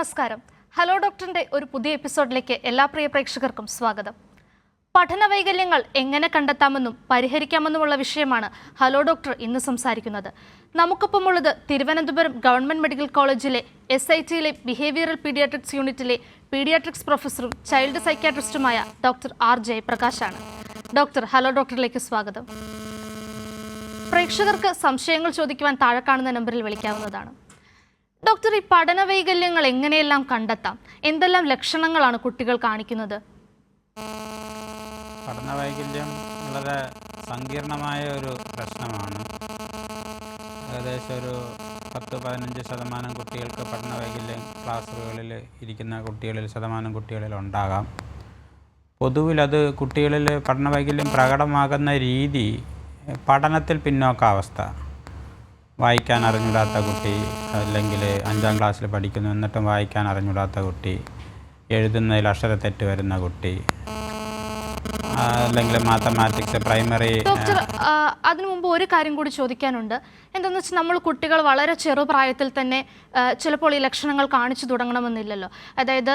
നമസ്കാരം. ഹലോ ഡോക്ടറിന്റെ ഒരു പുതിയ എപ്പിസോഡിലേക്ക് എല്ലാ പ്രിയ പ്രേക്ഷകർക്കും സ്വാഗതം. പഠന വൈകല്യങ്ങൾ എങ്ങനെ കണ്ടെത്താമെന്നും പരിഹരിക്കാമെന്നുമുള്ള വിഷയമാണ് ഹലോ ഡോക്ടർ ഇന്ന് സംസാരിക്കുന്നത്. നമുക്കൊപ്പമുള്ളത് തിരുവനന്തപുരം ഗവൺമെന്റ് മെഡിക്കൽ കോളേജിലെ SITയിലെ ബിഹേവിയറൽ പീഡിയാട്രിക്സ് യൂണിറ്റിലെ പീഡിയാട്രിക്സ് പ്രൊഫസറും ചൈൽഡ് സൈക്യാട്രിസ്റ്റുമായ ഡോക്ടർ R ജയപ്രകാശാണ്. ഡോക്ടർ, ഹലോ ഡോക്ടറിലേക്ക് സ്വാഗതം. പ്രേക്ഷകർക്ക് സംശയങ്ങൾ ചോദിക്കുവാൻ താഴെ കാണുന്ന നമ്പറിൽ വിളിക്കാവുന്നതാണ്. ഡോക്ടർ, ഈ പഠന വൈകല്യങ്ങൾ എങ്ങനെയെല്ലാം കണ്ടെത്താം? എന്തെല്ലാം ലക്ഷണങ്ങളാണ് കുട്ടികൾ കാണിക്കുന്നത്? പഠന വൈകല്യം വളരെ സങ്കീർണമായ ഒരു പ്രശ്നമാണ്. ഏകദേശം ഒരു 10-15% കുട്ടികൾക്ക് പഠന വൈകല്യം ക്ലാസ്സുകളിൽ ഇരിക്കുന്ന കുട്ടികളിൽ ഉണ്ടാകാം. പൊതുവിൽ അത് കുട്ടികളിൽ പഠന വൈകല്യം പ്രകടമാകുന്ന രീതി പഠനത്തിൽ പിന്നോക്കാവസ്ഥ, വായിക്കാൻ അറിഞ്ഞൂടാത്ത കുട്ടി, അല്ലെങ്കിൽ 5ാം ക്ലാസ്സിൽ പഠിക്കുന്നു എന്നിട്ടും വായിക്കാൻ അറിഞ്ഞൂടാത്ത കുട്ടി, എഴുതുന്നതിൽ അക്ഷരത്തെറ്റ് വരുന്ന കുട്ടി, അല്ലെങ്കിൽ മാത്തമാറ്റിക്സ് പ്രൈമറി. ഡോക്ടർ, അതിനു മുമ്പ് ഒരു കാര്യം കൂടി ചോദിക്കാനുണ്ട്. എന്താണെന്ന് വെച്ചാൽ നമ്മൾ കുട്ടികൾ വളരെ ചെറുപ്രായത്തിൽ തന്നെ ചിലപ്പോൾ ഈ ലക്ഷണങ്ങൾ കാണിച്ചു തുടങ്ങണമെന്നില്ലല്ലോ. അതായത്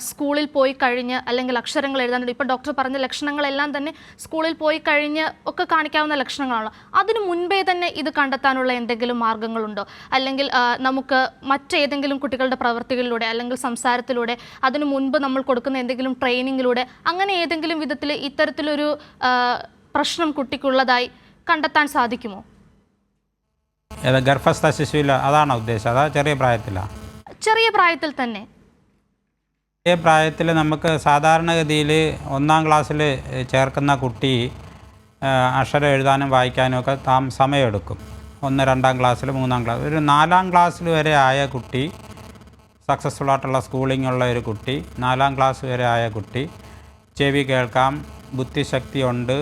സ്കൂളിൽ പോയി കഴിഞ്ഞ് അല്ലെങ്കിൽ അക്ഷരങ്ങൾ എഴുതാനുണ്ട്. ഇപ്പോൾ ഡോക്ടർ പറഞ്ഞ ലക്ഷണങ്ങളെല്ലാം തന്നെ സ്കൂളിൽ പോയി കഴിഞ്ഞ് ഒക്കെ കാണിക്കാവുന്ന ലക്ഷണങ്ങളാണല്ലോ. അതിനു മുൻപേ തന്നെ ഇത് കണ്ടെത്താനുള്ള എന്തെങ്കിലും മാർഗങ്ങളുണ്ടോ? അല്ലെങ്കിൽ നമുക്ക് മറ്റേതെങ്കിലും കുട്ടികളുടെ പ്രവൃത്തികളിലൂടെ അല്ലെങ്കിൽ സംസാരത്തിലൂടെ അതിനു മുൻപ് നമ്മൾ കൊടുക്കുന്ന എന്തെങ്കിലും ട്രെയിനിങ്ങിലൂടെ അങ്ങനെ ഏതെങ്കിലും വിധത്തിൽ ഇത്തരത്തിലൊരു പ്രശ്നം കുട്ടിക്കുള്ളതായി കണ്ടെത്താൻ സാധിക്കുമോ? ഗർഭസ്ഥ ശിശുവിൽ അതാണോ ഉദ്ദേശിച്ചത്? അതാ ചെറിയ പ്രായത്തിലാണ്? ചെറിയ പ്രായത്തിൽ തന്നെ. ചെറിയ പ്രായത്തിൽ നമുക്ക് സാധാരണഗതിയിൽ 1ാം ക്ലാസ്സിൽ ചേർക്കുന്ന കുട്ടി അക്ഷരം എഴുതാനും വായിക്കാനും ഒക്കെ സമയമെടുക്കും. 1, 2ാം ക്ലാസ്സിൽ, 3ാം ക്ലാസ്, ഒരു 4ാം ക്ലാസ്സിൽ വരെ ആയ കുട്ടി, സക്സസ്ഫുൾ ആയിട്ടുള്ള സ്കൂളിംഗ് ഉള്ള ഒരു കുട്ടി, 4ാം ക്ലാസ് വരെ ആയ കുട്ടി, ചെവി കേൾക്കാം, ബുദ്ധിശക്തിയുണ്ട്,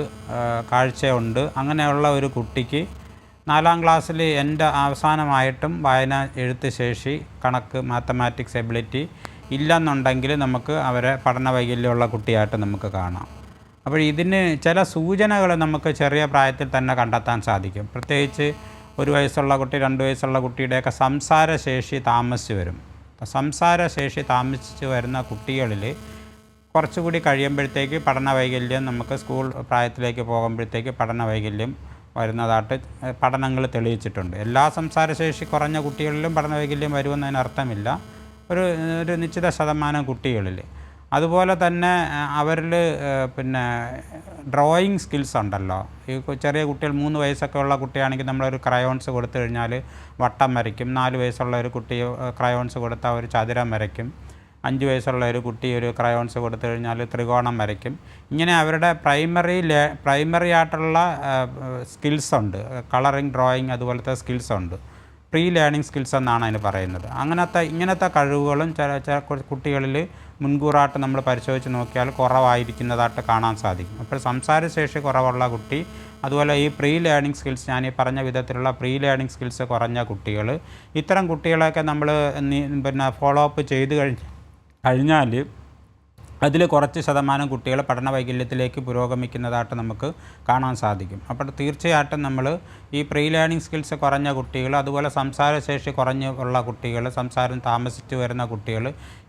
കാഴ്ചയുണ്ട്, അങ്ങനെയുള്ള ഒരു കുട്ടിക്ക് 4ാം ക്ലാസ്സിൽ അവസാനമായിട്ടും വായന, എഴുത്ത് ശേഷി, കണക്ക്, മാത്തമാറ്റിക്സ് എബിലിറ്റി ഇല്ലെന്നുണ്ടെങ്കിൽ നമുക്ക് അവരെ പഠന വൈകല്യമുള്ള കുട്ടിയായിട്ട് നമുക്ക് കാണാം. അപ്പോൾ ഇതിന് ചില സൂചനകൾ നമുക്ക് ചെറിയ പ്രായത്തിൽ തന്നെ കണ്ടെത്താൻ സാധിക്കും. പ്രത്യേകിച്ച് 1 വയസ്സുള്ള കുട്ടി, 2 വയസ്സുള്ള കുട്ടിയുടെയൊക്കെ സംസാരശേഷി താമസിച്ച് വരും. സംസാരശേഷി താമസിച്ച് വരുന്ന കുട്ടികളിൽ കുറച്ചുകൂടി കഴിയുമ്പോഴത്തേക്ക് പഠന വൈകല്യം, നമുക്ക് സ്കൂൾ പ്രായത്തിലേക്ക് പോകുമ്പോഴത്തേക്ക് പഠന വൈകല്യം വരുന്നതായിട്ട് പഠനങ്ങൾ തെളിയിച്ചിട്ടുണ്ട്. എല്ലാ സംസാരശേഷി കുറഞ്ഞ കുട്ടികളിലും പഠന വൈകല്യം വരുമെന്നതിനർത്ഥമില്ല, ഒരു നിശ്ചിത ശതമാനം കുട്ടികളിൽ. അതുപോലെ തന്നെ അവരിൽ ഡ്രോയിങ് സ്കിൽസ് ഉണ്ടല്ലോ. ഈ ചെറിയ കുട്ടികൾ, 3 വയസ്സൊക്കെ ഉള്ള കുട്ടിയാണെങ്കിൽ നമ്മളൊരു ക്രയോൺസ് കൊടുത്തു കഴിഞ്ഞാൽ വട്ടം വരയ്ക്കും. 4 വയസ്സുള്ള ഒരു കുട്ടി ക്രയോൺസ് കൊടുത്താൽ ഒരു ചതുരം വരയ്ക്കും. 5 വയസ്സുള്ള ഒരു കുട്ടി ഒരു ക്രയോൺസ് കൊടുത്തു കഴിഞ്ഞാൽ ത്രികോണം വരയ്ക്കും. ഇങ്ങനെ അവരുടെ പ്രൈമറി ആയിട്ടുള്ള സ്കിൽസ് ഉണ്ട്. കളറിങ്, ഡ്രോയിങ്, അതുപോലത്തെ സ്കിൽസ് ഉണ്ട്. പ്രീ ലേണിംഗ് സ്കിൽസ് എന്നാണ് അതിന് പറയുന്നത്. ഇങ്ങനത്തെ കഴിവുകളും ചില കുട്ടികളിൽ മുൻകൂറായിട്ട് നമ്മൾ പരിശോധിച്ച് നോക്കിയാൽ കുറവായിരിക്കുന്നതായിട്ട് കാണാൻ സാധിക്കും. അപ്പോൾ സംസാരശേഷി കുറവുള്ള കുട്ടി, അതുപോലെ ഈ പ്രീ ലേണിംഗ് സ്കിൽസ്, ഞാൻ ഈ പറഞ്ഞ വിധത്തിലുള്ള പ്രീ ലേണിംഗ് സ്കിൽസ് കുറഞ്ഞ കുട്ടികൾ, ഇത്തരം കുട്ടികളെയൊക്കെ നമ്മൾ ഫോളോ അപ്പ് ചെയ്ത് കഴിഞ്ഞാൽ അതിൽ കുറച്ച് ശതമാനം കുട്ടികൾ പഠന വൈകല്യത്തിലേക്ക് പുരോഗമിക്കുന്നതായിട്ട് നമുക്ക് കാണാൻ സാധിക്കും. അപ്പോൾ തീർച്ചയായിട്ടും നമ്മൾ ഈ പ്രീ ലേണിംഗ് സ്കിൽസ് കുറഞ്ഞ കുട്ടികൾ, അതുപോലെ സംസാരശേഷി കുറഞ്ഞുള്ള കുട്ടികൾ, സംസാരം താമസിച്ച് വരുന്ന കുട്ടികൾ,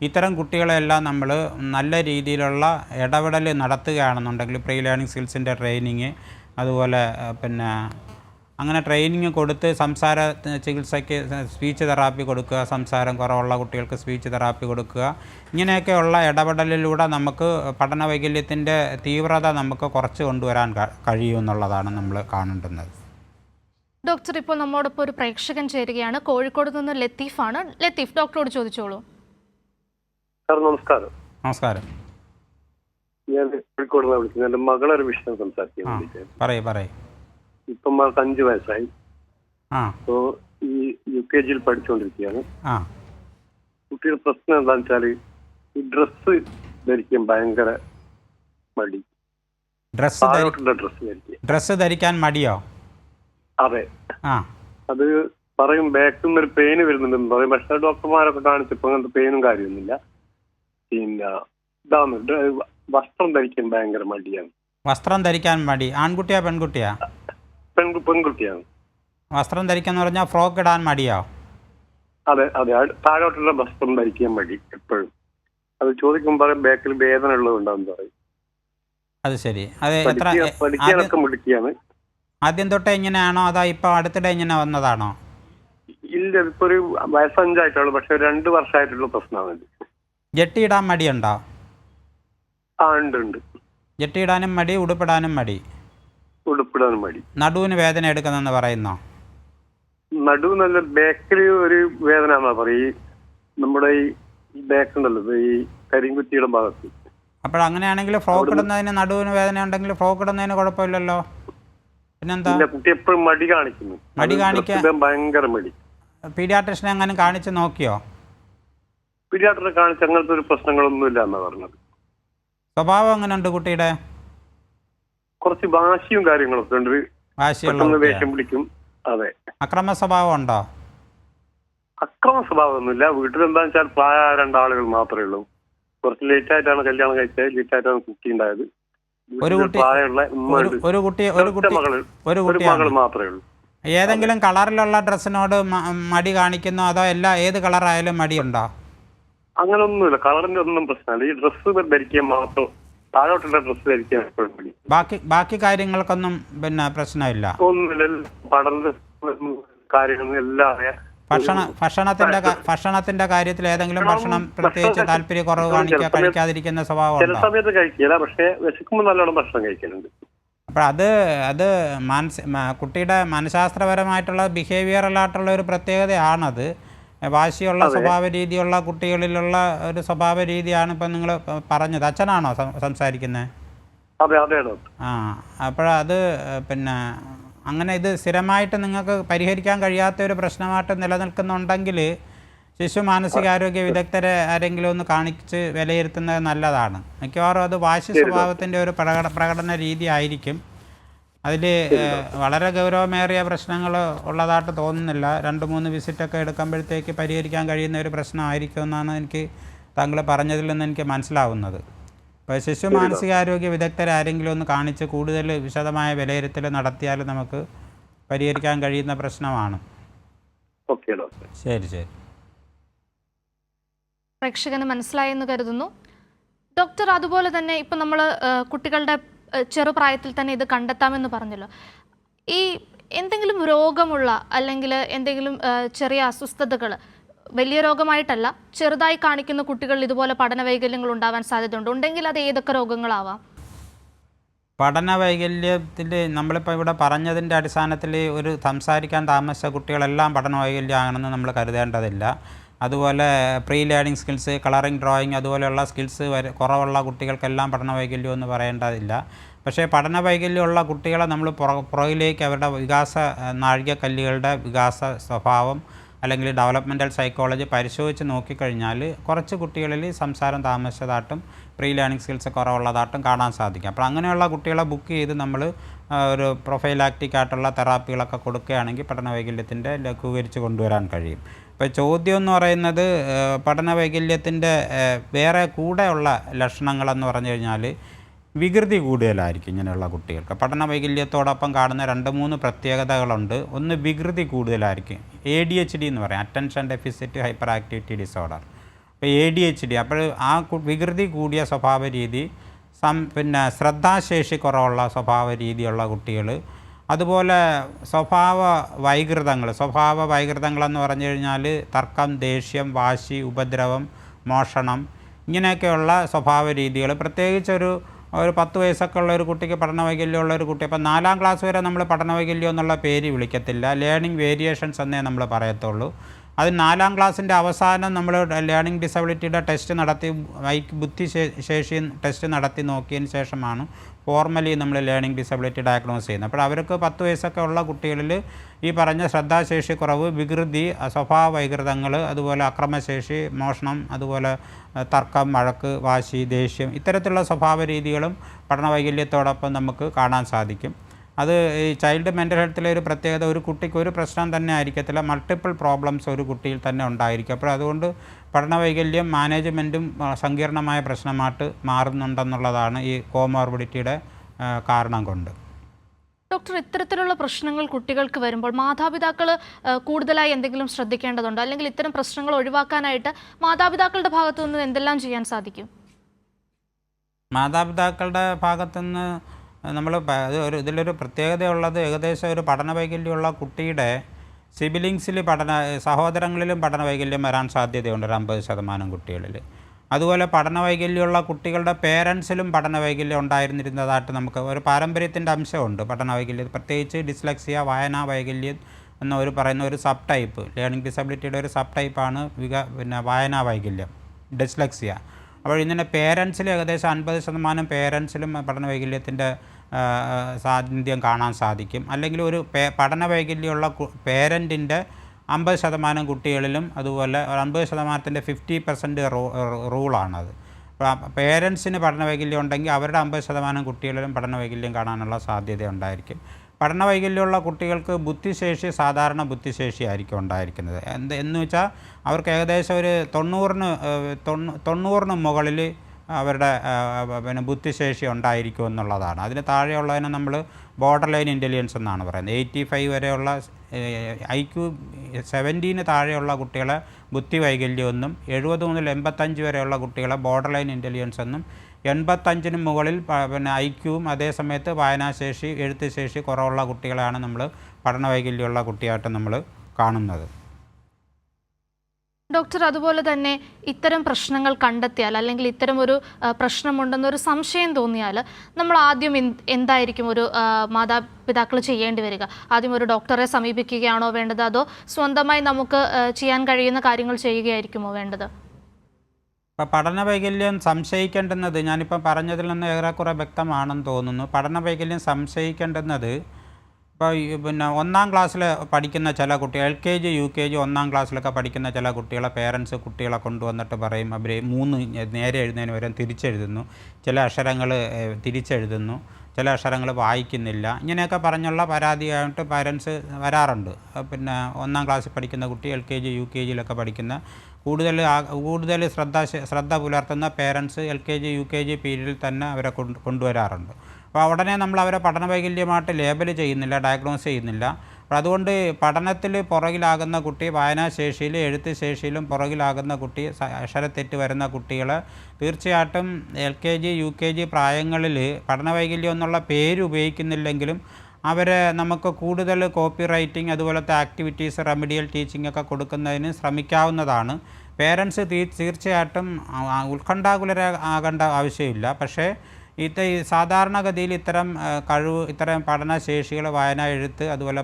ഇത്തരം കുട്ടികളെല്ലാം നമ്മൾ നല്ല രീതിയിലുള്ള ഇടപെടൽ നടത്തുകയാണെന്നുണ്ടെങ്കിൽ, പ്രീ ലേണിംഗ് സ്കിൽസിൻ്റെ ട്രെയിനിങ്, അതുപോലെ അങ്ങനെ ട്രെയിനിങ് കൊടുത്ത് സംസാര ചികിത്സയ്ക്ക് സ്പീച്ച് തെറാപ്പി കൊടുക്കുക, സംസാരം കുറവുള്ള കുട്ടികൾക്ക് സ്പീച്ച് തെറാപ്പി കൊടുക്കുക, ഇങ്ങനെയൊക്കെയുള്ള ഇടപെടലിലൂടെ നമുക്ക് പഠന വൈകല്യത്തിൻ്റെ തീവ്രത നമുക്ക് കുറച്ച് കൊണ്ടുവരാൻ കഴിയുമെന്നുള്ളതാണ് നമ്മൾ കാണേണ്ടുന്നത്. ഡോക്ടർ, ഇപ്പോൾ നമ്മോടൊപ്പം ഒരു പ്രേക്ഷകൻ ചേരുകയാണ്. കോഴിക്കോട് നിന്ന് ലത്തീഫാണ്. ലത്തീഫ്, ഡോക്ടറോട് ചോദിച്ചോളൂ. നമസ്കാരം. നമസ്കാരം. ഞാൻ കോഴിക്കോട് നിന്ന് വിളിക്കുന്നത്. എൻ്റെ മകളൊരു വിഷയം സംസാരിക്കാൻ. പറയൂ. ഇപ്പം 5 വയസ്സായി. അപ്പോ ഈ UKG പഠിച്ചുകൊണ്ടിരിക്കുകയാണ്. കുട്ടിയുടെ പ്രശ്നം എന്താണെന്ന് വെച്ചാല് ഈ ഡ്രസ്സ് ധരിക്കാൻ ഭയങ്കര മടി. ഡ്രസ്സ് ധരിക്കാൻ മടിയോ? അതെ. അത് പറയും ബാക്കിൽ നിന്ന് ഒരു പെയിന് വരുന്നുണ്ടെന്ന് പറയും. പക്ഷേ ഡോക്ടർമാരൊക്കെ കാണിച്ചപ്പോ അങ്ങനത്തെ പെയിനും കാര്യമൊന്നുമില്ല. പിന്നെ ഇതാണ് വസ്ത്രം ധരിക്കാൻ ഭയങ്കര മടിയാണ്. വസ്ത്രം ധരിക്കാൻ മടി. ആൺകുട്ടിയാ പെൺകുട്ടിയാ? പെൺകുട്ടിയാണ്. വസ്ത്രം ധരിക്കാന്ന് പറഞ്ഞാൽ ഫ്രോക്ക് ഇടാൻ മടിയോ? അതെ അതെ, താഴോട്ടുള്ള വസ്ത്രം ധരിക്കാൻ മടി എപ്പോഴും. അത് ചോദിക്കുമ്പോൾ ബാക്കിൽ വേദന ഉള്ളതുണ്ടാവും പറയും. അത് ശരി. അത് എത്ര പഠിക്കാനൊക്കെ മുടിക്കുകയാണ്. ആദ്യം തൊട്ടേ ഇങ്ങനെയാണോ അതോ ഇപ്പോൾ അടുത്തിടെ ഇങ്ങനെ വന്നതാണോ? ഇല്ല, ഇപ്പൊ ഒരു വയസ്സ് 5 പക്ഷെ 2 വർഷമായിട്ടുള്ള പ്രശ്നമാണ്. ജെട്ടി ഇടാൻ മടിയുണ്ടോ? ആ ഉണ്ട്. ജെട്ടി ഇടാനും മടി, ഉടുപ്പിടാനും മടി. ഉടുപ്പിടാനും മടി. നടുവിന് വേദന എടുക്കുന്നെന്ന് പറയുന്നോ? നടുവ് നല്ല ബാക്കിൽ ഒരു വേദന എന്നാ പറയും. നമ്മുടെ ഈ ബാക്ക് ഉണ്ടല്ലോ, ഈ കരിങ്കുറ്റിയുടെ ഭാഗത്ത്. അപ്പോഴങ്ങനെയാണെങ്കിൽ ഫ്രോക്ക് ഇടുന്നതിന് നടുവിന് വേദന ഉണ്ടെങ്കിൽ ഫ്രോക്ക് ഇടുന്നതിന് കുഴപ്പമില്ലല്ലോ. പിന്നെന്താ? കുട്ടി എപ്പോഴും മടി കാണിക്കുന്നു. മടി കാണിക്കാൻ ഭയങ്കര മടി. പീഡിയാട്രിഷനെ എങ്ങനെ കാണിച്ച് നോക്കിയോ? പീഡിയാട്രിനെ കാണിച്ച് അങ്ങനത്തെ ഒരു പ്രശ്നങ്ങളൊന്നുമില്ല എന്നാ പറഞ്ഞത്. സ്വഭാവം എങ്ങനെയുണ്ട് കുട്ടിയുടെ? കുറച്ച് വാശിയും കാര്യങ്ങളൊക്കെ ഉണ്ട്. വാശിയുള്ള ദേഷ്യം പിടിക്കും. അതെ. അക്രമ സ്വഭാവം ഉണ്ടോ? അക്രമ സ്വഭാവമൊന്നുമില്ല. വീട്ടിൽ എന്താണെന്ന് വെച്ചാൽ പ്രായമായ 2 ആളുകൾ മാത്രമേ ഉള്ളൂ. കുറച്ച് ലേറ്റ് ആയിട്ടാണ് കല്യാണം കഴിച്ചത്. ലേറ്റ് ആയിട്ടാണ് കുട്ടി ഉണ്ടായത്. ഒരു കുട്ടി മകൾ മാത്രമേ ഉള്ളൂ. ഏതെങ്കിലും കളറിലുള്ള ഡ്രസ്സിനോട് മടി കാണിക്കുന്നോ അതോ ഏത് കളറായാലും മടിയുണ്ടോ? അങ്ങനെ ഒന്നുമില്ല. കളറിന്റെ ഒന്നും പ്രശ്നമില്ല. ഈ ഡ്രസ്സ് ധരിക്കാൻ മാത്രം, താഴോട്ടുള്ള ഡ്രസ്സ് ധരിക്കാൻ എപ്പോഴും മടി. ബാക്കി കാര്യങ്ങൾക്കൊന്നും പിന്നെ പ്രശ്നമില്ല. ഒന്നുമില്ല. പഠന കാര്യങ്ങളും എല്ലാം അറിയാം. ഭക്ഷണത്തിന്റെ കാര്യത്തിൽ ഏതെങ്കിലും ഭക്ഷണം പ്രത്യേകിച്ച് താല്പര്യക്കുറവ് കഴിക്കാതിരിക്കുന്ന സ്വഭാവം ചില സമയത്ത് കഴിക്കില്ല, പക്ഷെ വിശക്കുമ്പോൾ നല്ലോണം ഭക്ഷണം കഴിക്കലുണ്ട്. അപ്പോൾ അത് കുട്ടിയുടെ മനഃശാസ്ത്രപരമായിട്ടുള്ള ബിഹേവിയറലായിട്ടുള്ള ഒരു പ്രത്യേകതയാണത്. വാശിയുള്ള സ്വഭാവ രീതിയുള്ള കുട്ടികളിലുള്ള ഒരു സ്വഭാവ രീതിയാണ് ഇപ്പം നിങ്ങൾ പറഞ്ഞത്. അച്ഛനാണോ സംസാരിക്കുന്നത്? ആ, അപ്പോഴത് പിന്നെ അങ്ങനെ ഇത് സ്ഥിരമായിട്ട് നിങ്ങൾക്ക് പരിഹരിക്കാൻ കഴിയാത്ത ഒരു പ്രശ്നമായിട്ട് നിലനിൽക്കുന്നുണ്ടെങ്കിൽ ശിശു മാനസികാരോഗ്യ വിദഗ്ധരെ ആരെങ്കിലും ഒന്ന് കാണിച്ച് വിലയിരുത്തുന്നത് നല്ലതാണ്. മിക്കവാറും അത് വാശി സ്വഭാവത്തിൻ്റെ ഒരു പ്രകടന രീതി ആയിരിക്കും. അതിൽ വളരെ ഗൗരവമേറിയ പ്രശ്നങ്ങൾ ഉള്ളതായിട്ട് തോന്നുന്നില്ല. 2-3 വിസിറ്റൊക്കെ എടുക്കുമ്പോഴത്തേക്ക് പരിഹരിക്കാൻ കഴിയുന്ന ഒരു പ്രശ്നമായിരിക്കും എന്നാണ് എനിക്ക് താങ്കൾ പറഞ്ഞതിൽ നിന്ന് എനിക്ക് മനസ്സിലാവുന്നത്. അപ്പോൾ ശിശു മാനസികാരോഗ്യ വിദഗ്ധരെ ആരെങ്കിലും ഒന്ന് കാണിച്ച് കൂടുതൽ വിശദമായ വിലയിരുത്തൽ നടത്തിയാൽ നമുക്ക് പരിഹരിക്കാൻ കഴിയുന്ന പ്രശ്നമാണ്. ശരി. പ്രേക്ഷകന് മനസ്സിലായെന്ന് കരുതുന്നു. ഡോക്ടർ, അതുപോലെ തന്നെ ഇപ്പം നമ്മൾ കുട്ടികളുടെ ചെറുപ്രായത്തിൽ തന്നെ ഇത് കണ്ടെത്താമെന്ന് പറഞ്ഞല്ലോ. ഈ എന്തെങ്കിലും രോഗമുള്ള അല്ലെങ്കിൽ എന്തെങ്കിലും ചെറിയ അസ്വസ്ഥതകൾ, വലിയ രോഗമായിട്ടല്ല, ചെറുതായി കാണിക്കുന്ന കുട്ടികളിൽ ഇതുപോലെ പഠന വൈകല്യങ്ങൾ ഉണ്ടാവാൻ സാധ്യതയുണ്ട്. ഉണ്ടെങ്കിൽ അത് ഏതൊക്കെ രോഗങ്ങളാവാം? പഠന വൈകല്യത്തിൽ നമ്മളിപ്പോൾ ഇവിടെ പറഞ്ഞതിൻ്റെ അടിസ്ഥാനത്തിൽ ഒരു സംസാരിക്കാൻ താമസിച്ച കുട്ടികളെല്ലാം പഠന വൈകല്യമാണെന്ന് നമ്മൾ കരുതേണ്ടതില്ല. അതുപോലെ pre learning skills, colouring, drawing അതുപോലെയുള്ള സ്കിൽസ് കുറവുള്ള കുട്ടികൾക്കെല്ലാം പഠന വൈകല്യം എന്ന് പറയേണ്ടതില്ല. പക്ഷേ പഠന വൈകല്യമുള്ള കുട്ടികളെ നമ്മൾ പുറകിലേക്ക് അവരുടെ വികാസ നാഴികക്കല്ലുകളുടെ വികാസ സ്വഭാവം അല്ലെങ്കിൽ ഡെവലപ്മെൻറ്റൽ സൈക്കോളജി പരിശോധിച്ച് നോക്കിക്കഴിഞ്ഞാൽ കുറച്ച് കുട്ടികളിൽ സംസാരം താമസിച്ചതായിട്ടും പ്രീ ലേണിംഗ് സ്കിൽസ് കുറവുള്ളതായിട്ടും കാണാൻ സാധിക്കും. അപ്പോൾ അങ്ങനെയുള്ള കുട്ടികളെ ബുക്ക് ചെയ്ത് നമ്മൾ ഒരു പ്രൊഫൈലാക്റ്റിക് ആയിട്ടുള്ള തെറാപ്പികളൊക്കെ കൊടുക്കുകയാണെങ്കിൽ പഠന വൈകല്യത്തിൻ്റെ ലഘൂകരിച്ച് കൊണ്ടുവരാൻ കഴിയും. ഇപ്പോൾ ചോദ്യം എന്ന് പറയുന്നത് പഠന വൈകല്യത്തിൻ്റെ വേറെ കൂടെയുള്ള ലക്ഷണങ്ങളെന്ന് പറഞ്ഞു കഴിഞ്ഞാൽ വികൃതി കൂടുതലായിരിക്കും ഇങ്ങനെയുള്ള കുട്ടികൾക്ക്. പഠന വൈകല്യത്തോടൊപ്പം കാണുന്ന 2-3 പ്രത്യേകതകളുണ്ട്. ഒന്ന്, വികൃതി കൂടുതലായിരിക്കും. ADHD എന്ന് പറയും, attention deficit hyper activity disorder. അപ്പോൾ ADHD, അപ്പോൾ ആ വികൃതി കൂടിയ സ്വഭാവ രീതി, പിന്നെ ശ്രദ്ധാശേഷി കുറവുള്ള സ്വഭാവ രീതിയുള്ള കുട്ടികൾ, അതുപോലെ സ്വഭാവ വൈകൃതങ്ങളെന്ന് പറഞ്ഞു കഴിഞ്ഞാൽ തർക്കം, ദേഷ്യം, വാശി, ഉപദ്രവം, മോഷണം, ഇങ്ങനെയൊക്കെയുള്ള സ്വഭാവ രീതികൾ. പ്രത്യേകിച്ച് ഒരു 10 വയസ്സൊക്കെ ഉള്ള ഒരു കുട്ടിക്ക് പഠന വൈകല്യമുള്ള ഒരു കുട്ടി, അപ്പോൾ 4ാം ക്ലാസ് വരെ നമ്മൾ പഠന വൈകല്യം എന്നുള്ള പേര് വിളിക്കത്തില്ല, ലേണിംഗ് വേരിയേഷൻസ് എന്നേ നമ്മൾ പറയത്തുള്ളൂ. അത് 4ാം ക്ലാസ്സിൻ്റെ അവസാനം നമ്മൾ ലേണിംഗ് ഡിസബിലിറ്റിയുടെ ടെസ്റ്റ് നടത്തി, ബുദ്ധിശേഷി ടെസ്റ്റ് നടത്തി നോക്കിയതിന് ശേഷമാണ് ഫോർമലി നമ്മൾ ലേണിംഗ് ഡിസബിലിറ്റി ഡയഗ്നോസ് ചെയ്യുന്നത്. അപ്പോൾ അവർക്ക് 10 വയസ്സൊക്കെ ഉള്ള കുട്ടികളിൽ ഈ പറഞ്ഞ ശ്രദ്ധാശേഷി കുറവ്, വികൃതി, സ്വഭാവ വൈകൃതങ്ങൾ, അതുപോലെ അക്രമശേഷി, മോഷണം, അതുപോലെ തർക്കം, വഴക്ക്, വാശി, ദേഷ്യം, ഇത്തരത്തിലുള്ള സ്വഭാവ രീതികളും പഠന വൈകല്യത്തോടൊപ്പം നമുക്ക് കാണാൻ സാധിക്കും. അത് ഈ ചൈൽഡ് മെൻ്റൽ ഹെൽത്തിലെ ഒരു പ്രത്യേകത, ഒരു കുട്ടിക്ക് ഒരു പ്രശ്നം തന്നെ ആയിരിക്കത്തില്ല, മൾട്ടിപ്പിൾ പ്രോബ്ലംസ് ഒരു കുട്ടിയിൽ തന്നെ ഉണ്ടായിരിക്കും. അപ്പോൾ അതുകൊണ്ട് പഠന വൈകല്യം മാനേജ്മെൻറ്റും സങ്കീർണമായ പ്രശ്നമായിട്ട് മാറുന്നുണ്ടെന്നുള്ളതാണ് ഈ കോമോർബിഡിറ്റിയുടെ കാരണം കൊണ്ട്. ഡോക്ടർ, ഇത്തരത്തിലുള്ള പ്രശ്നങ്ങൾ കുട്ടികൾക്ക് വരുമ്പോൾ മാതാപിതാക്കൾ കൂടുതലായി എന്തെങ്കിലും ശ്രദ്ധിക്കേണ്ടതുണ്ടോ? അല്ലെങ്കിൽ ഇത്തരം പ്രശ്നങ്ങൾ ഒഴിവാക്കാനായിട്ട് മാതാപിതാക്കളുടെ ഭാഗത്തു നിന്ന് എന്തെല്ലാം ചെയ്യാൻ സാധിക്കും? മാതാപിതാക്കളുടെ ഭാഗത്തുനിന്ന് നമ്മൾ ഇതിലൊരു പ്രത്യേകതയുള്ളത്, ഏകദേശം ഒരു പഠന വൈകല്യമുള്ള കുട്ടിയുടെ സിബിലിങ്സിൽ സഹോദരങ്ങളിലും പഠന വൈകല്യം വരാൻ സാധ്യതയുണ്ട്, ഒരു 50% കുട്ടികളിൽ. അതുപോലെ പഠന വൈകല്യമുള്ള കുട്ടികളുടെ പേരൻസിലും പഠന വൈകല്യം ഉണ്ടായിരുന്നിരുന്നതായിട്ട് നമുക്ക് ഒരു പാരമ്പര്യത്തിൻ്റെ അംശമുണ്ട്. പഠന വൈകല്യം, പ്രത്യേകിച്ച് ഡിസ്ലെക്സിയ, വായനാ വൈകല്യം എന്നൊരു പറയുന്ന ഒരു സബ് ടൈപ്പ്, ലേണിംഗ് ഡിസബിലിറ്റിയുടെ ഒരു സബ് ടൈപ്പാണ് വായനാ വൈകല്യം, ഡിസ്ലെക്സിയ. അപ്പോൾ ഇങ്ങനെ പേരൻസിൽ ഏകദേശം 50% പേരൻസിലും പഠന വൈകല്യത്തിൻ്റെ സാന്നിധ്യം കാണാൻ സാധിക്കും. അല്ലെങ്കിൽ ഒരു പഠന വൈകല്യമുള്ള പേരൻറ്റിൻ്റെ 50% കുട്ടികളിലും അതുപോലെ ഒരു 50%ൻ്റെ 50% റൂളാണത്. പേരൻസിന് പഠന വൈകല്യം ഉണ്ടെങ്കിൽ അവരുടെ 50% കുട്ടികളിലും പഠന വൈകല്യം കാണാനുള്ള സാധ്യത ഉണ്ടായിരിക്കും. പഠന വൈകല്യമുള്ള കുട്ടികൾക്ക് ബുദ്ധിശേഷി സാധാരണ ബുദ്ധിശേഷി ആയിരിക്കും ഉണ്ടായിരിക്കുന്നത്. എന്ന് വെച്ചാൽ അവർക്ക് ഏകദേശം ഒരു 90-ന് മുകളിൽ അവരുടെ ബുദ്ധിശേഷി ഉണ്ടായിരിക്കും എന്നുള്ളതാണ്. അതിന് താഴെയുള്ളതിനെ നമ്മൾ ബോർഡർ ലൈൻ ഇൻ്റലിജൻസ് എന്നാണ് പറയുന്നത്. 85 വരെയുള്ള IQ 70-ന് താഴെയുള്ള കുട്ടികളെ ബുദ്ധി വൈകല്യമെന്നും 70 മുതൽ 85 വരെയുള്ള കുട്ടികളെ ബോർഡർ ലൈൻ ഇൻ്റലിജൻസ് എന്നും 85-ന് മുകളിൽ IQവും അതേസമയത്ത് വായനാശേഷി, എഴുത്തുശേഷി കുറവുള്ള കുട്ടികളെയാണ് നമ്മൾ പഠന വൈകല്യമുള്ള കുട്ടിയായിട്ട് നമ്മൾ കാണുന്നത്. ഡോക്ടർ, അതുപോലെ തന്നെ ഇത്തരം പ്രശ്നങ്ങൾ കണ്ടെത്തിയാൽ അല്ലെങ്കിൽ ഇത്തരം ഒരു പ്രശ്നമുണ്ടെന്നൊരു സംശയം തോന്നിയാൽ നമ്മൾ ആദ്യം എന്തായിരിക്കും ഒരു മാതാപിതാക്കൾ ചെയ്യേണ്ടി വരിക? ആദ്യം ഒരു ഡോക്ടറെ സമീപിക്കുകയാണോ വേണ്ടത്, അതോ സ്വന്തമായി നമുക്ക് ചെയ്യാൻ കഴിയുന്ന കാര്യങ്ങൾ ചെയ്യുകയായിരിക്കുമോ വേണ്ടത്? ഇപ്പോൾ പഠന വൈകല്യം സംശയിക്കേണ്ടുന്നത്, ഞാനിപ്പം പറഞ്ഞതിൽ നിന്ന് ഏറെക്കുറെ വ്യക്തമാണെന്ന് തോന്നുന്നു. പഠന വൈകല്യം സംശയിക്കേണ്ടുന്നത് ഇപ്പോൾ ഒന്നാം ക്ലാസ്സിൽ പഠിക്കുന്ന ചില കുട്ടികൾ, LKG UKG 1-ാം ക്ലാസ്സിലൊക്കെ പഠിക്കുന്ന ചില കുട്ടികളെ പേരൻസ് കുട്ടികളെ കൊണ്ടുവന്നിട്ട് പറയും അവർ 3 നേരെ എഴുതുന്നതിന് പകരം തിരിച്ചെഴുതുന്നു, ചില അക്ഷരങ്ങൾ തിരിച്ചെഴുതുന്നു, ചില അക്ഷരങ്ങൾ വായിക്കുന്നില്ല, ഇങ്ങനെയൊക്കെ പറഞ്ഞുള്ള പരാതിയായിട്ട് പേരൻസ് വരാറുണ്ട്. 1-ാം ക്ലാസ്സിൽ പഠിക്കുന്ന കുട്ടി LKG UKGയിലൊക്കെ പഠിക്കുന്ന കൂടുതൽ ശ്രദ്ധ പുലർത്തുന്ന പേരൻസ് LKG UKG പീരീഡിൽ തന്നെ അവരെ കൊണ്ടുവരാറുണ്ട്. അപ്പോൾ ഉടനെ നമ്മൾ അവരെ പഠന വൈകല്യമായിട്ട് ലേബൽ ചെയ്യുന്നില്ല, ഡയഗ്നോസ് ചെയ്യുന്നില്ല. അപ്പോൾ അതുകൊണ്ട് പഠനത്തിൽ പുറകിലാകുന്ന കുട്ടി, വായനാശേഷിയിൽ എഴുത്തുശേഷിയിലും പുറകിലാകുന്ന കുട്ടി, അക്ഷരത്തെറ്റ് വരുന്ന കുട്ടികളെ തീർച്ചയായിട്ടും LKG UKG പ്രായങ്ങളിൽ പഠന വൈകല്യം എന്നുള്ള പേര് ഉപയോഗിക്കുന്നില്ലെങ്കിലും അവരെ നമുക്ക് കൂടുതൽ കോപ്പി റൈറ്റിംഗ് അതുപോലത്തെ ആക്ടിവിറ്റീസ്, റെമഡിയൽ ടീച്ചിങ് ഒക്കെ കൊടുക്കുന്നതിന് ശ്രമിക്കാവുന്നതാണ്. പേരൻസ് തീർച്ചയായിട്ടും ഉത്കണ്ഠാകുലരാകേണ്ട ആവശ്യമില്ല. പക്ഷേ സാധാരണഗതിയിൽ ഇത്തരം പഠനശേഷികൾ, വായന, എഴുത്ത്, അതുപോലെ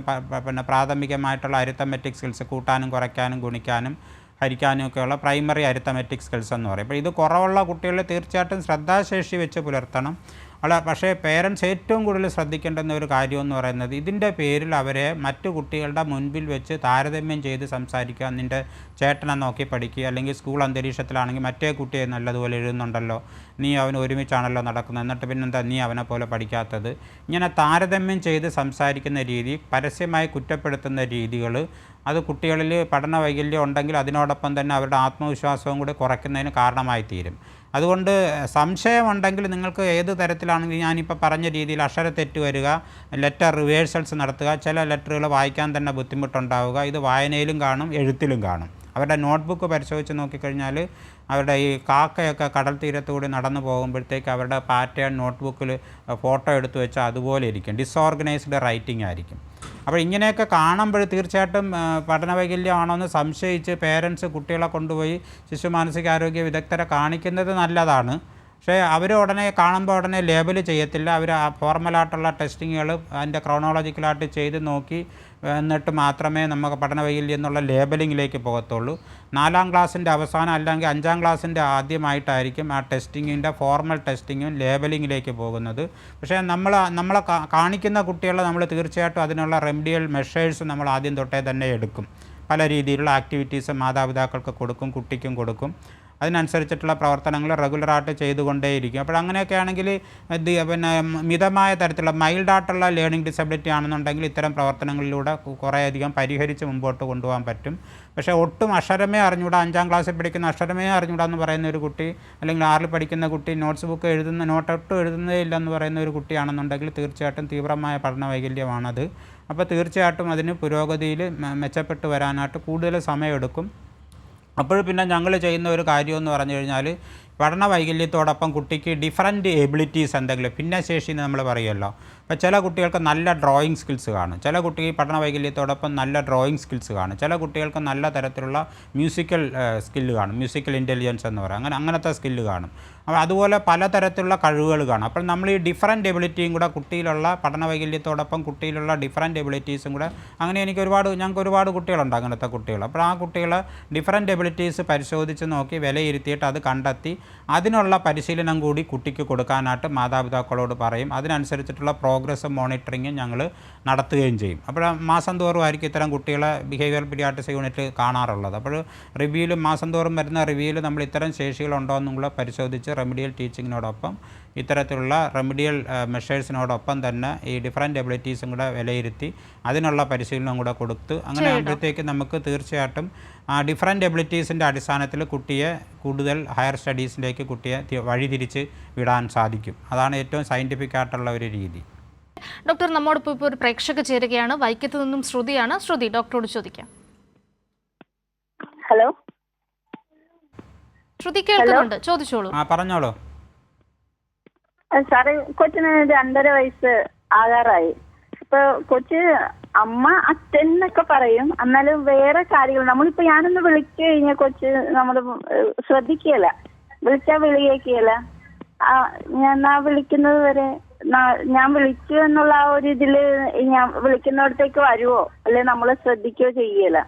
പ്രാഥമികമായിട്ടുള്ള അരിത്തമെറ്റിക് സ്കിൽസ്, കൂട്ടാനും കുറയ്ക്കാനും ഗുണിക്കാനും ഹരിക്കാനും ഒക്കെയുള്ള പ്രൈമറി അരിത്തമെറ്റിക് സ്കിൽസ് എന്ന് പറയും. അപ്പോൾ ഇത് കുറവുള്ള കുട്ടികൾ തീർച്ചയായിട്ടും ശ്രദ്ധാശേഷി വെച്ച് പുലർത്തണം. പക്ഷേ പേരൻസ് ഏറ്റവും കൂടുതൽ ശ്രദ്ധിക്കേണ്ടുന്ന ഒരു കാര്യമെന്ന് പറയുന്നത്, ഇതിൻ്റെ പേരിൽ അവരെ മറ്റു കുട്ടികളുടെ മുൻപിൽ വെച്ച് താരതമ്യം ചെയ്ത് സംസാരിക്കുക. നിൻ്റെ ചേട്ടനെ നോക്കി പഠിക്കുക, അല്ലെങ്കിൽ സ്കൂൾ അന്തരീക്ഷത്തിലാണെങ്കിൽ മറ്റേ കുട്ടിയെ നല്ലതുപോലെ എഴുതുന്നുണ്ടല്ലോ, നീ അവന് ഒരുമിച്ചാണല്ലോ നടക്കുന്നത്, എന്നിട്ട് പിന്നെന്താ നീ അവനെ പോലെ പഠിക്കാത്തത്, ഇങ്ങനെ താരതമ്യം ചെയ്ത് സംസാരിക്കുന്ന രീതി, പരസ്യമായി കുറ്റപ്പെടുത്തുന്ന രീതികൾ, അത് കുട്ടികളിൽ പഠന വൈകല്യം ഉണ്ടെങ്കിൽ അതിനോടൊപ്പം തന്നെ അവരുടെ ആത്മവിശ്വാസവും കൂടി കുറയ്ക്കുന്നതിന് കാരണമായി തീരും. അതുകൊണ്ട് സംശയമുണ്ടെങ്കിൽ നിങ്ങൾക്ക് ഏത് തരത്തിലാണെങ്കിൽ ഞാനിപ്പോൾ പറഞ്ഞ രീതിയിൽ അക്ഷരത്തെറ്റ് വരിക, ലെറ്റർ റിവേഴ്സൽസ് നടത്തുക, ചില ലെറ്ററുകൾ വായിക്കാൻ തന്നെ ബുദ്ധിമുട്ടുണ്ടാവുക, ഇത് വായനയിലും കാണും, എഴുത്തിലും കാണും. അവരുടെ നോട്ട്ബുക്ക് പരിശോധിച്ച് നോക്കിക്കഴിഞ്ഞാൽ അവരുടെ ഈ കാക്കയൊക്കെ കടൽ തീരത്തുകൂടി നടന്നു പോകുമ്പോഴത്തേക്ക് അവരുടെ പാറ്റേൺ നോട്ട്ബുക്കിൽ ഫോട്ടോ എടുത്തു വെച്ചാൽ അതുപോലെ ഇരിക്കും, ഡിസോർഗനൈസ്ഡ് റൈറ്റിംഗ് ആയിരിക്കും. അപ്പോൾ ഇങ്ങനെയൊക്കെ കാണുമ്പോൾ തീർച്ചയായിട്ടും പഠന വൈകല്യമാണോ എന്ന് സംശയിച്ച് പേരൻസ് കുട്ടികളെ കൊണ്ടുപോയി ശിശു മാനസികാരോഗ്യ വിദഗ്ധരെ കാണിക്കുന്നത് നല്ലതാണ്. പക്ഷേ അവർ കാണുമ്പോൾ ഉടനെ ലേബൽ ചെയ്യത്തില്ല. അവർ ആ ഫോർമലായിട്ടുള്ള ടെസ്റ്റിങ്ങുകൾ അതിൻ്റെ ക്രോണോളജിക്കലായിട്ട് ചെയ്ത് നോക്കി എന്നിട്ട് മാത്രമേ നമുക്ക് പഠന വൈകല്യം എന്നുള്ള ലേബലിങ്ങിലേക്ക് പോകത്തുള്ളൂ. 4-ാം ക്ലാസ്സിൻ്റെ അവസാനം അല്ലെങ്കിൽ 5-ാം ക്ലാസ്സിൻ്റെ ആദ്യമായിട്ടായിരിക്കും ആ ടെസ്റ്റിങ്ങിൻ്റെ ഫോർമൽ ടെസ്റ്റിങ്ങും ലേബലിങ്ങിലേക്ക് പോകുന്നത്. പക്ഷേ നമ്മളെ കാണിക്കുന്ന കുട്ടികളെ നമ്മൾ തീർച്ചയായിട്ടും അതിനുള്ള റെമഡിയൽ മെഷേഴ്സ് നമ്മൾ ആദ്യം തൊട്ടേ തന്നെ എടുക്കും. പല രീതിയിലുള്ള ആക്ടിവിറ്റീസ് മാതാപിതാക്കൾക്ക് കൊടുക്കും, കുട്ടിക്കും കൊടുക്കും. അതിനനുസരിച്ചിട്ടുള്ള പ്രവർത്തനങ്ങൾ റെഗുലറായിട്ട് ചെയ്തുകൊണ്ടേയിരിക്കും. അപ്പോൾ അങ്ങനെയൊക്കെ ആണെങ്കിൽ പിന്നെ മിതമായ തരത്തിലുള്ള മൈൽഡായിട്ടുള്ള ലേണിംഗ് ഡിസബിലിറ്റി ആണെന്നുണ്ടെങ്കിൽ ഇത്തരം പ്രവർത്തനങ്ങളിലൂടെ കുറേയധികം പരിഹരിച്ച് മുമ്പോട്ട് കൊണ്ടുപോകാൻ പറ്റും. പക്ഷേ ഒട്ടും അക്ഷരമേ അറിഞ്ഞൂടാ, 5ാം ക്ലാസ്സിൽ പഠിക്കുന്ന അക്ഷരമേ അറിഞ്ഞൂടാ എന്ന് പറയുന്ന ഒരു കുട്ടി, അല്ലെങ്കിൽ 6ൽ പഠിക്കുന്ന കുട്ടി നോട്ട്സ് ബുക്ക് നോട്ടൊട്ടും എഴുതുന്നേ ഇല്ലെന്ന് പറയുന്ന ഒരു കുട്ടിയാണെന്നുണ്ടെങ്കിൽ തീർച്ചയായിട്ടും തീവ്രമായ പഠന വൈകല്യമാണത്. അപ്പോൾ തീർച്ചയായിട്ടും അതിന് പുരോഗതിയിൽ മെച്ചപ്പെട്ട് വരാനായിട്ട് കൂടുതൽ സമയമെടുക്കും. അപ്പോൾ പിന്നെ ഞങ്ങൾ ചെയ്യുന്ന ഒരു കാര്യമെന്ന് പറഞ്ഞു കഴിഞ്ഞാൽ, പഠന വൈകല്യത്തോടൊപ്പം കുട്ടിക്ക് ഡിഫറൻറ്റ് എബിലിറ്റീസ് എന്തെങ്കിലും ഭിന്നശേഷി എന്ന് നമ്മൾ പറയുമല്ലോ. അപ്പോൾ ചില കുട്ടികൾക്ക് നല്ല ഡ്രോയിങ് സ്കിൽസ് കാണും, ചില കുട്ടിക്ക് പഠന വൈകല്യത്തോടൊപ്പം നല്ല ഡ്രോയിങ് സ്കിൽസ് കാണും, ചില കുട്ടികൾക്ക് നല്ല തരത്തിലുള്ള മ്യൂസിക്കൽ സ്കില്ല് കാണും, മ്യൂസിക്കൽ ഇൻ്റലിജൻസ് എന്ന് പറയും, അങ്ങനത്തെ സ്കില്ല് കാണും. അപ്പോൾ അതുപോലെ പലതരത്തിലുള്ള കഴിവുകൾ കാണും. അപ്പോൾ നമ്മൾ ഈ ഡിഫറൻറ്റ് എബിലിറ്റിയും കൂടെ കുട്ടിയിലുള്ള പഠന വൈകല്യത്തോടൊപ്പം കുട്ടിയിലുള്ള ഡിഫറൻറ്റ് എബിലിറ്റീസും കൂടെ, അങ്ങനെ ഞങ്ങൾക്ക് ഒരുപാട് കുട്ടികളുണ്ട് അങ്ങനത്തെ കുട്ടികൾ. അപ്പോൾ ആ കുട്ടികളെ ഡിഫറൻറ്റ് എബിലിറ്റീസ് പരിശോധിച്ച് നോക്കി വിലയിരുത്തിയിട്ട് അത് കണ്ടെത്തി അതിനുള്ള പരിശീലനം കൂടി കുട്ടിക്ക് കൊടുക്കാനായിട്ട് മാതാപിതാക്കളോട് പറയും. അതിനനുസരിച്ചിട്ടുള്ള പ്രോഗ്രസ്സും മോണിറ്ററിങ്ങും ഞങ്ങൾ നടത്തുകയും ചെയ്യും. അപ്പോൾ മാസം തോറും ആയിരിക്കും ഇത്തരം കുട്ടികളെ ബിഹേവിയർ പീഡിയാട്രിക്സ് യൂണിറ്റ് കാണാറുള്ളത്. അപ്പോൾ മാസം തോറും വരുന്ന റിവ്യൂവിൽ നമ്മൾ ഇത്തരം ശേഷികളുണ്ടോ എന്നുള്ള പരിശോധിച്ച് റെമഡിയൽ ടീച്ചിങ്ങിനോടൊപ്പം ഇത്തരത്തിലുള്ള റെമഡിയൽ മെഷേഴ്സിനോടൊപ്പം തന്നെ ഈ ഡിഫറൻറ്റ് എബിലിറ്റീസും കൂടെ വിലയിരുത്തി അതിനുള്ള പരിശീലനം കൂടെ കൊടുത്ത് അങ്ങനെ ആകുമ്പോഴത്തേക്ക് നമുക്ക് തീർച്ചയായിട്ടും ഡിഫറൻറ്റ് എബിലിറ്റീസിൻ്റെ അടിസ്ഥാനത്തിൽ കുട്ടിയെ കൂടുതൽ ഹയർ സ്റ്റഡീസിലേക്ക് കുട്ടിയെ വഴിതിരിച്ച് വിടാൻ സാധിക്കും. അതാണ് ഏറ്റവും സയൻറ്റിഫിക് ആയിട്ടുള്ള ഒരു രീതി. ഡോക്ടർ, നമ്മോടൊപ്പം ഇപ്പോൾ ഒരു പ്രേക്ഷക ചേരുകയാണ്. വൈക്കത്ത് നിന്നും ശ്രുതിയാണ്. ശ്രുതി, ഡോക്ടറോട് ചോദിക്കാം. ഹലോ ശ്രുതി കേൾക്കുന്നുണ്ട്, ചോദിച്ചോളൂ. പറഞ്ഞോളൂ സാറേ. കൊച്ചിന് 2.5 വയസ്സ് ആകാറായി. ഇപ്പൊ കൊച്ച് അമ്മ അച്ഛൻ എന്നൊക്കെ പറയും, എന്നാലും വേറെ കാര്യങ്ങൾ നമ്മളിപ്പോ ഞാനൊന്ന് വിളിച്ചു കഴിഞ്ഞാൽ കൊച്ച് നമ്മള് ശ്രദ്ധിക്കുകയല്ല, വിളിച്ചാൽ വിളിയേക്കുകയല്ല. ഞാൻ വിളിക്കുന്നത് വരെ ഞാൻ വിളിച്ചു എന്നുള്ള ആ ഒരു ഇതില് ഞാൻ വിളിക്കുന്നിടത്തേക്ക് വരുവോ അല്ലെ നമ്മളെ ശ്രദ്ധിക്കുകയോ ചെയ്യല.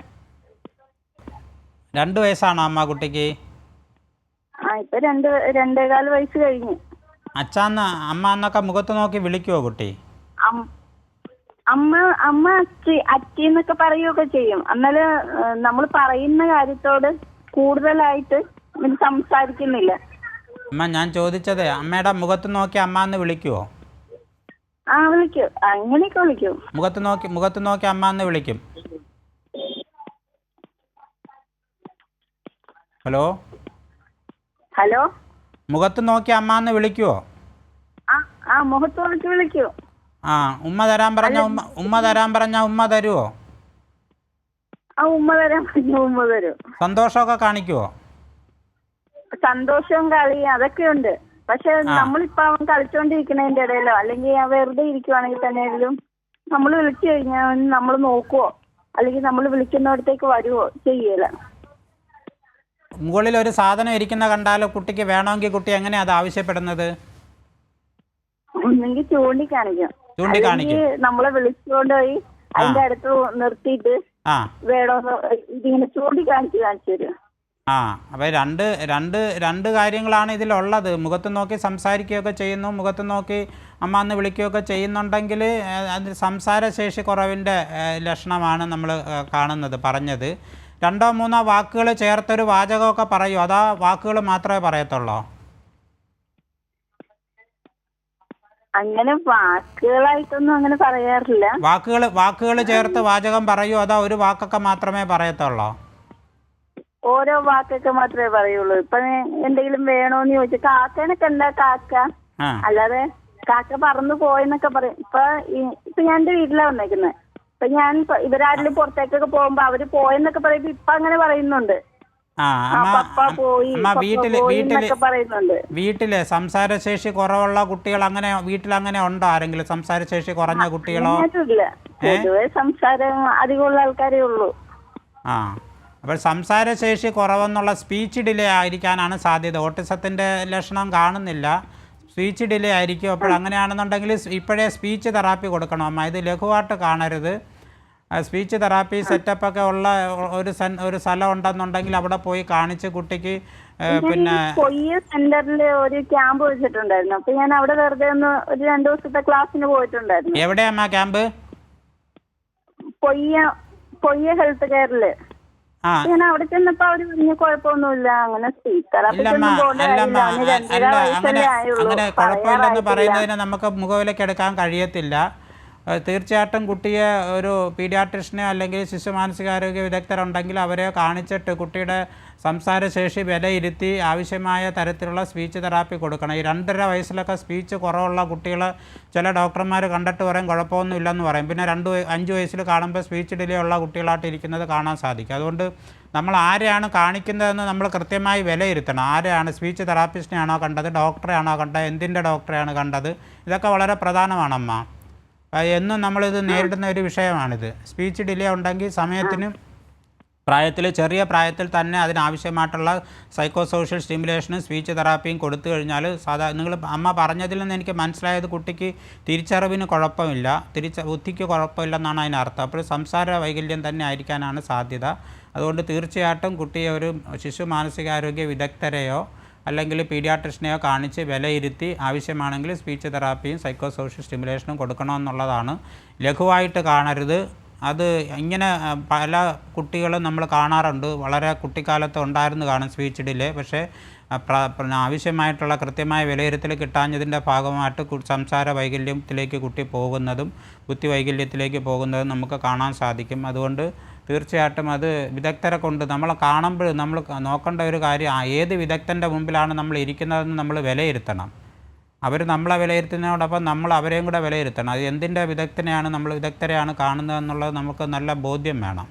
2 വയസ്സാണോ അമ്മ കുട്ടിക്ക്? ഇപ്പൊ 2.25 വയസ്സ് കഴിഞ്ഞു. അച്ഛാന്ന് അമ്മ എന്നൊക്കെ മുഖത്ത് നോക്കി വിളിക്കുവോ കുട്ടി? അമ്മ അച്ഛി എന്നൊക്കെ പറയുകയൊക്കെ ചെയ്യും. എന്നാലും നമ്മൾ പറയുന്ന കാര്യത്തോട് കൂടുതലായിട്ട് സംസാരിക്കുന്നില്ല. അമ്മ, ഞാൻ ചോദിച്ചത് അമ്മയുടെ മുഖത്ത് നോക്കി അമ്മ എന്ന് വിളിക്കുവോ? വിളിക്കും, അങ്ങനെയൊക്കെ വിളിക്കും. മുഖത്ത് നോക്കി അമ്മ എന്ന് വിളിക്കും. ഹലോ, മുഖത്ത് നോക്കി അമ്മ എന്ന് വിളിക്കുവോ? മുഖത്ത് നോക്കി വിളിക്കും. ഉമ്മ തരാൻ പറഞ്ഞ ഉമ്മ തരുവോ? ഉമ്മ തരും. സന്തോഷമൊക്കെ കാണിക്കുവോ? സന്തോഷവും കളി അതൊക്കെ ഉണ്ട്. പക്ഷെ നമ്മളിപ്പോ അവൻ കളിച്ചോണ്ടിരിക്കുന്നതിന്റെ ഇടയിലോ അല്ലെങ്കിൽ വെറുതെ ഇരിക്കുവാണെങ്കിൽ തന്നെയായാലും നമ്മൾ വിളിച്ചു കഴിഞ്ഞാൽ നമ്മൾ നോക്കുവോ അല്ലെങ്കിൽ നമ്മൾ വിളിക്കുന്നിടത്തേക്ക് വരുവോ ചെയ്യല. മുകളിൽ ഒരു സാധനം ഇരിക്കുന്ന കണ്ടാലോ കുട്ടിക്ക് വേണമെങ്കിൽ കുട്ടി എങ്ങനെയാ അത് ആവശ്യപ്പെടുന്നത്? ഒന്നെങ്കിൽ ചൂണ്ടിക്കാണിക്കും, നമ്മളെ വിളിച്ചുകൊണ്ട് പോയി അതിന്റെ അടുത്ത് നിർത്തിയിട്ട് വേണോന്ന് ഇതിങ്ങനെ ചൂണ്ടിക്കാണിച്ച് കാണിച്ചു തരും. അപ്പോൾ രണ്ട് കാര്യങ്ങളാണ് ഇതിലുള്ളത്. മുഖത്ത് നോക്കി സംസാരിക്കുകയൊക്കെ ചെയ്യുന്നു, മുഖത്ത് നോക്കി അമ്മ എന്ന് വിളിക്കുകയൊക്കെ ചെയ്യുന്നുണ്ടെങ്കിൽ അത് സംസാരശേഷി കുറവിൻ്റെ ലക്ഷണമാണ് നമ്മൾ പറഞ്ഞത്. 2-3 വാക്കുകൾ ചേർത്തൊരു വാചകമൊക്കെ പറയൂ, അതാ വാക്കുകൾ മാത്രമേ പറയത്തുള്ളൂ? അങ്ങനെ വാക്കുകളായിട്ടൊന്നും അങ്ങനെ പറയാറില്ല. വാക്കുകൾ ചേർത്ത് വാചകം പറയൂ, അതാ ഒരു വാക്കൊക്കെ മാത്രമേ പറയത്തുള്ളൂ? ഓരോ വാക്കൊക്കെ മാത്രമേ പറയുള്ളൂ. ഇപ്പൊ എന്തെങ്കിലും വേണോന്ന് ചോദിച്ചു കാക്കനൊക്കെ എന്താ കാക്ക, അല്ലാതെ കാക്ക പറന്നു പോയെന്നൊക്കെ പറയും. ഇപ്പൊ ഞാൻ എന്റെ വീട്ടിലാ വന്നേക്കുന്നത്. ഇപ്പൊ ഞാൻ ഇവരാരിലും പുറത്തേക്കൊക്കെ പോകുമ്പോ അവര് പോയെന്നൊക്കെ പറയുമ്പോ ഇപ്പൊ അങ്ങനെ പറയുന്നുണ്ട്. വീട്ടില് സംസാരശേഷി കുറവുള്ള കുട്ടികൾ അങ്ങനെ വീട്ടിലങ്ങനെ ഉണ്ടോ? ആരെങ്കിലും സംസാരശേഷി കുറഞ്ഞ കുട്ടികളോ? പൊതുവെ സംസാരം അധികമുള്ള ആൾക്കാരേ ഉള്ളൂ. അപ്പോൾ സംസാരശേഷി കുറവെന്നുള്ള സ്പീച്ച് ഡിലേ ആയിരിക്കാനാണ് സാധ്യത. ഓട്ടിസത്തിൻ്റെ ലക്ഷണം കാണുന്നില്ല, സ്പീച്ച് ഡിലേ ആയിരിക്കും. അപ്പോൾ അങ്ങനെയാണെന്നുണ്ടെങ്കിൽ ഇപ്പോഴേ സ്പീച്ച് തെറാപ്പി കൊടുക്കണം അമ്മ. ഇത് ലഘുവായിട്ട് കാണരുത്. സ്പീച്ച് തെറാപ്പി സെറ്റപ്പൊക്കെ ഉള്ള ഒരു സ്ഥലം ഉണ്ടെന്നുണ്ടെങ്കിൽ അവിടെ പോയി കാണിച്ച് കുട്ടിക്ക് പിന്നെ സെന്ററിൽ ഒരു ക്യാമ്പ് വെച്ചിട്ടുണ്ടായിരുന്നു. അപ്പൊ ഞാൻ അവിടെ വെറുതെ ഒന്ന് ഒരു 2 ദിവസത്തെ ക്ലാസ്സിന് പോയിട്ടുണ്ടായിരുന്നു. എവിടെയാ ക്യാമ്പ്? പൊയ്യ ഹെൽത്ത് കെയറില്. ഞാൻ അവിടെ ചെന്നപ്പോ അവര് പറഞ്ഞ കുഴപ്പമൊന്നുമില്ല, അങ്ങനെ സ്പീച്ച് തെറാപ്പിക്ക് ഒന്നും പോകേണ്ട കാര്യമില്ല, അവന് 2.5 വയസ്സല്ലേ ആയുള്ളൂ, അങ്ങനെ കുഴപ്പമില്ലെന്ന് പറയാറായിട്ടില്ല. പറയുന്നതിന് നമുക്ക് മുഖവിലേക്ക് എടുക്കാൻ കഴിയത്തില്ല. തീർച്ചയായിട്ടും കുട്ടിയെ ഒരു പീഡിയാട്രിഷനെ അല്ലെങ്കിൽ ശിശു മാനസികാരോഗ്യ വിദഗ്ധരുണ്ടെങ്കിൽ അവരെ കാണിച്ചിട്ട് കുട്ടിയുടെ സംസാരശേഷി വിലയിരുത്തി ആവശ്യമായ തരത്തിലുള്ള സ്പീച്ച് തെറാപ്പി കൊടുക്കണം. ഈ 2.5 വയസ്സിലൊക്കെ സ്പീച്ച് കുറവുള്ള കുട്ടികൾ ചില ഡോക്ടർമാർ കണ്ടിട്ട് പറയും കുഴപ്പമൊന്നും ഇല്ലെന്ന് പറയും. പിന്നെ 5 വയസ്സിൽ കാണുമ്പോൾ സ്പീച്ച് ഡിലേ ഉള്ള കുട്ടികളായിട്ട് ഇരിക്കുന്നത് കാണാൻ സാധിക്കും. അതുകൊണ്ട് നമ്മൾ ആരെയാണ് കാണിക്കുന്നതെന്ന് നമ്മൾ കൃത്യമായി വിലയിരുത്തണം. ആരെയാണ്, സ്പീച്ച് തെറാപ്പിസ്റ്റിനെയാണോ കണ്ടത്, ഡോക്ടറെയാണോ കണ്ടത്, എന്തിൻ്റെ ഡോക്ടറെയാണ് കണ്ടത്, ഇതൊക്കെ വളരെ പ്രധാനമാണമ്മ. എന്നും നമ്മളിത് നേരിടുന്ന ഒരു വിഷയമാണിത്. സ്പീച്ച് ഡിലേ ഉണ്ടെങ്കിൽ സമയത്തിന് ചെറിയ പ്രായത്തിൽ തന്നെ അതിനാവശ്യമായിട്ടുള്ള സൈക്കോ സോഷ്യൽ സ്റ്റിമുലേഷനും സ്പീച്ച് തെറാപ്പിയും കൊടുത്തു കഴിഞ്ഞാൽ നിങ്ങൾ അമ്മ പറഞ്ഞതിൽ നിന്ന് എനിക്ക് മനസ്സിലായത് കുട്ടിക്ക് തിരിച്ചറിവിന് കുഴപ്പമില്ല, ബുദ്ധിക്ക് കുഴപ്പമില്ലെന്നാണ് അതിനർത്ഥം. അപ്പോൾ സംസാര വൈകല്യം തന്നെ ആയിരിക്കാനാണ് സാധ്യത. അതുകൊണ്ട് തീർച്ചയായിട്ടും കുട്ടിയെ ഒരു ശിശു മാനസികാരോഗ്യ വിദഗ്ധരെയോ അല്ലെങ്കിൽ പീഡിയാട്രിഷനെയോ കാണിച്ച് വിലയിരുത്തി ആവശ്യമാണെങ്കിൽ സ്പീച്ച് തെറാപ്പിയും സൈക്കോ സോഷ്യൽ സ്റ്റിമുലേഷനും കൊടുക്കണമെന്നുള്ളതാണ്. ലഘുവായിട്ട് കാണരുത്. അത് ഇങ്ങനെ പല കുട്ടികളും നമ്മൾ കാണാറുണ്ട്, വളരെ കുട്ടിക്കാലത്ത് ഉണ്ടായിരുന്നു കാണും സ്പീച്ച് ഡിലേ. പക്ഷേ ആവശ്യമായിട്ടുള്ള കൃത്യമായ വിലയിരുത്തൽ കിട്ടാഞ്ഞതിൻ്റെ ഭാഗമായിട്ട് സംസാര വൈകല്യത്തിലേക്ക് കുട്ടി പോകുന്നതും ബുദ്ധി വൈകല്യത്തിലേക്ക് പോകുന്നതും നമുക്ക് കാണാൻ സാധിക്കും. അതുകൊണ്ട് തീർച്ചയായിട്ടും അത് വിദഗ്ധരെ കൊണ്ട് നമ്മൾ കാണുമ്പോൾ നമ്മൾ നോക്കേണ്ട ഒരു കാര്യം, ഏത് വിദഗ്ധൻ്റെ മുമ്പിലാണ് നമ്മൾ ഇരിക്കുന്നതെന്ന് നമ്മൾ വിലയിരുത്തണം. അവർ നമ്മളെ വിലയിരുത്തുന്നതോടൊപ്പം നമ്മൾ അവരെയും കൂടെ വിലയിരുത്തണം. അത് എന്തിൻ്റെ വിദഗ്ധരെയാണ് കാണുന്നതെന്നുള്ളത് നമുക്ക് നല്ല ബോധ്യം വേണം.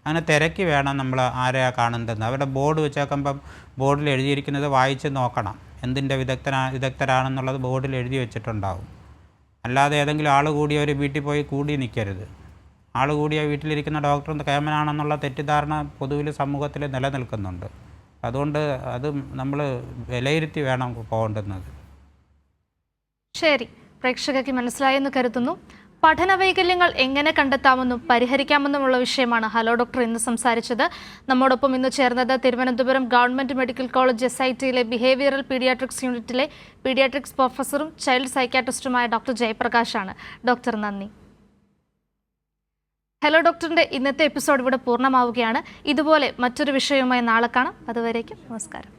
അങ്ങനെ തിരക്കി വേണം നമ്മൾ ആരെയാണ് കാണുന്നതെന്ന്. അവരുടെ ബോർഡ് വെച്ചേക്കുമ്പം ബോർഡിൽ എഴുതിയിരിക്കുന്നത് വായിച്ച് നോക്കണം. എന്തിൻ്റെ വിദഗ്ധരാണെന്നുള്ളത് ബോർഡിൽ എഴുതി വെച്ചിട്ടുണ്ടാവും. അല്ലാതെ ഏതെങ്കിലും ആൾ കൂടിയ ഒരു വീട്ടിൽ പോയി കൂടി നിൽക്കരുത്. ആൾ കൂടിയ വീട്ടിലിരിക്കുന്ന ഡോക്ടർ കേമനാണെന്നുള്ള തെറ്റിദ്ധാരണ പൊതുവിൽ സമൂഹത്തിൽ നിലനിൽക്കുന്നുണ്ട്. അതുകൊണ്ട് അത് നമ്മൾ വിലയിരുത്തി വേണം പോകേണ്ടുന്നത്. ശരി, പ്രേക്ഷകർക്ക് മനസ്സിലായെന്ന് കരുതുന്നു. പഠന വൈകല്യങ്ങൾ എങ്ങനെ കണ്ടെത്താമെന്നും പരിഹരിക്കാമെന്നുമുള്ള വിഷയമാണ് ഹലോ ഡോക്ടർ ഇന്ന് സംസാരിച്ചത്. നമ്മോടൊപ്പം ഇന്ന് ചേർന്നത് തിരുവനന്തപുരം ഗവൺമെൻറ് മെഡിക്കൽ കോളേജ് SITയിലെ ബിഹേവിയറൽ പീഡിയാട്രിക്സ് യൂണിറ്റിലെ പീഡിയാട്രിക്സ് പ്രൊഫസറും ചൈൽഡ് സൈക്യാട്രിസ്റ്റുമായ ഡോക്ടർ ജയപ്രകാശാണ്. ഡോക്ടർ നന്ദി. ഹലോ ഡോക്ടറിൻ്റെ ഇന്നത്തെ എപ്പിസോഡ് ഇവിടെ പൂർണ്ണമാവുകയാണ്. ഇതുപോലെ മറ്റൊരു വിഷയവുമായി നാളെ കാണാം. അതുവരേക്കും നമസ്കാരം.